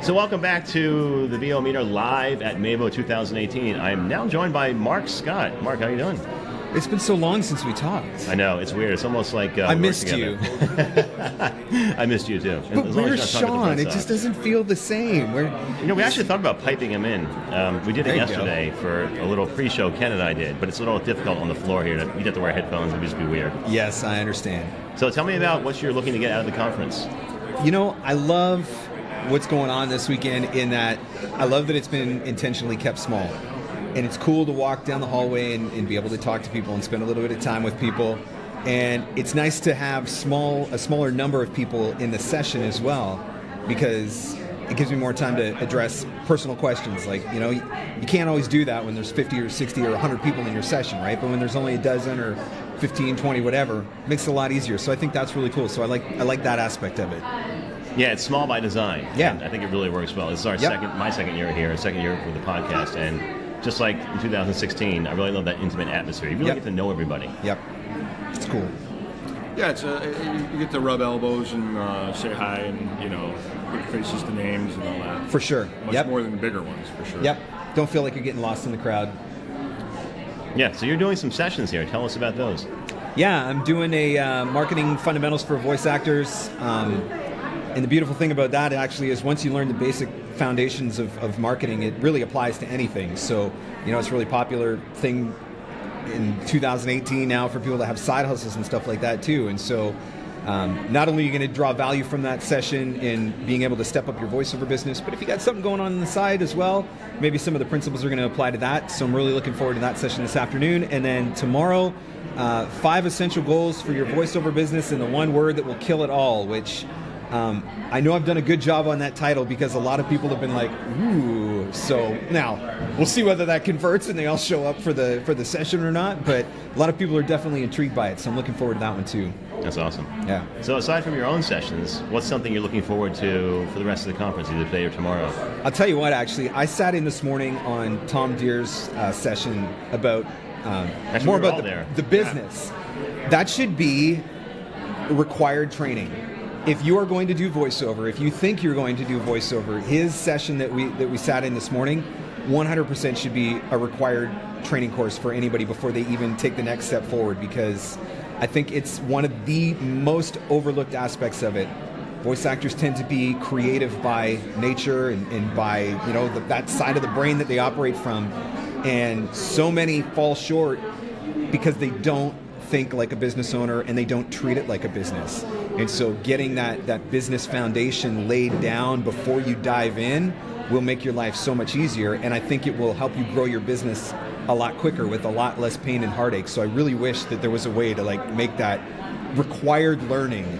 So welcome back to the VO Meter live at MAVO 2018. I'm now joined by Marc Scott. Marc, how you doing? It's been so long since we talked. I know, it's weird. It's almost like I missed you. I missed you too. But where's Sean? It just doesn't feel the same. We actually thought about piping him in. We did it yesterday for a little pre-show Ken and I did, but it's a little difficult on the floor here. You'd have to wear headphones. It would just be weird. Yes, I understand. So tell me about what you're looking to get out of the conference. I love what's going on this weekend in that I love that it's been intentionally kept small. And it's cool to walk down the hallway and be able to talk to people and spend a little bit of time with people. And it's nice to have a smaller number of people in the session as well, because it gives me more time to address personal questions. Like, you can't always do that when there's 50 or 60 or 100 people in your session, right? But when there's only a dozen or 15, 20, whatever, it makes it a lot easier. So I think that's really cool. So I like that aspect of it. Yeah, it's small by design. Yeah. And I think it really works well. This is my second year here, second year with the podcast, and just like in 2016, I really love that intimate atmosphere. You really get to know everybody. Yep. It's cool. Yeah, it's you get to rub elbows and say hi and, put faces to names and all that. For sure. Much more than the bigger ones, for sure. Yep. Don't feel like you're getting lost in the crowd. Yeah, so you're doing some sessions here. Tell us about those. Yeah, I'm doing a marketing fundamentals for voice actors. And the beautiful thing about that actually is once you learn the basic foundations of marketing, it really applies to anything. So, it's a really popular thing in 2018 now for people to have side hustles and stuff like that too. And so not only are you going to draw value from that session in being able to step up your voiceover business, but if you got something going on the side as well, maybe some of the principles are going to apply to that. So I'm really looking forward to that session this afternoon. And then tomorrow, 5 essential goals for your voiceover business and the one word that will kill it all, which I know I've done a good job on that title because a lot of people have been like, ooh. So now we'll see whether that converts and they all show up for the session or not. But a lot of people are definitely intrigued by it. So I'm looking forward to that one too. That's awesome. Yeah. So aside from your own sessions, what's something you're looking forward to for the rest of the conference, either today or tomorrow? I'll tell you what, actually, I sat in this morning on Tom Deere's session about more about the business. Yeah. That should be required training. If you are going to do voiceover, if you think you're going to do voiceover, his session that we sat in this morning, 100% should be a required training course for anybody before they even take the next step forward, because I think it's one of the most overlooked aspects of it. Voice actors tend to be creative by nature and by that side of the brain that they operate from, and so many fall short because they don't think like a business owner and they don't treat it like a business. And so getting that business foundation laid down before you dive in will make your life so much easier, and I think it will help you grow your business a lot quicker with a lot less pain and heartache. So I really wish that there was a way to make that required learning.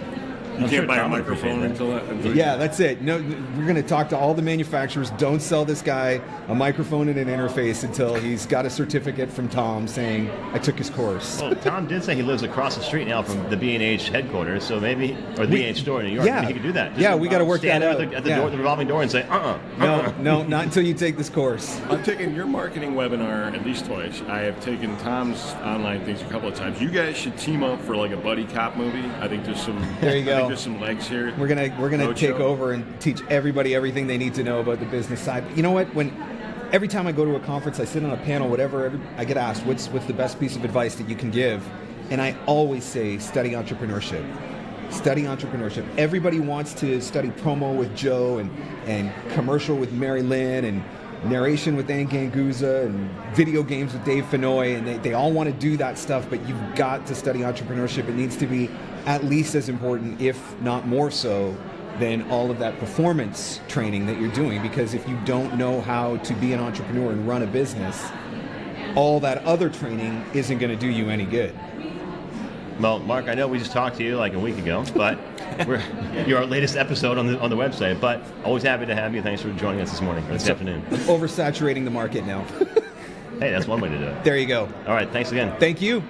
You can't buy a microphone until that. Yeah, that's it. No, we're going to talk to all the manufacturers. Don't sell this guy a microphone and an interface until he's got a certificate from Tom saying, I took his course. Well, Tom did say he lives across the street now from the B&H headquarters, so maybe, or the B&H store in New York. Yeah. Maybe he could do that. Just we got to work that out. At the door, the revolving door, and say, No, not until you take this course. I've taken your marketing webinar at least twice. I have taken Tom's online things a couple of times. You guys should team up for like a buddy cop movie. I think there's some. There you go. I think there's some legs here. We're gonna take over and teach everybody everything they need to know about the business side. But you know what? Every time I go to a conference, I sit on a panel, whatever, I get asked, what's the best piece of advice that you can give? And I always say, study entrepreneurship. Study entrepreneurship. Everybody wants to study promo with Joe and commercial with Mary Lynn and narration with Ann Ganguza and video games with Dave Fenoy, and they all want to do that stuff, but you've got to study entrepreneurship. It needs to be at least as important, if not more so, than all of that performance training that you're doing, because if you don't know how to be an entrepreneur and run a business, all that other training isn't going to do you any good. Well, Marc, I know we just talked to you like a week ago, but you're our latest episode on the website, but always happy to have you. Thanks for joining us this morning, this afternoon. I'm oversaturating the market now. Hey, that's one way to do it. There you go. All right, thanks again. Thank you.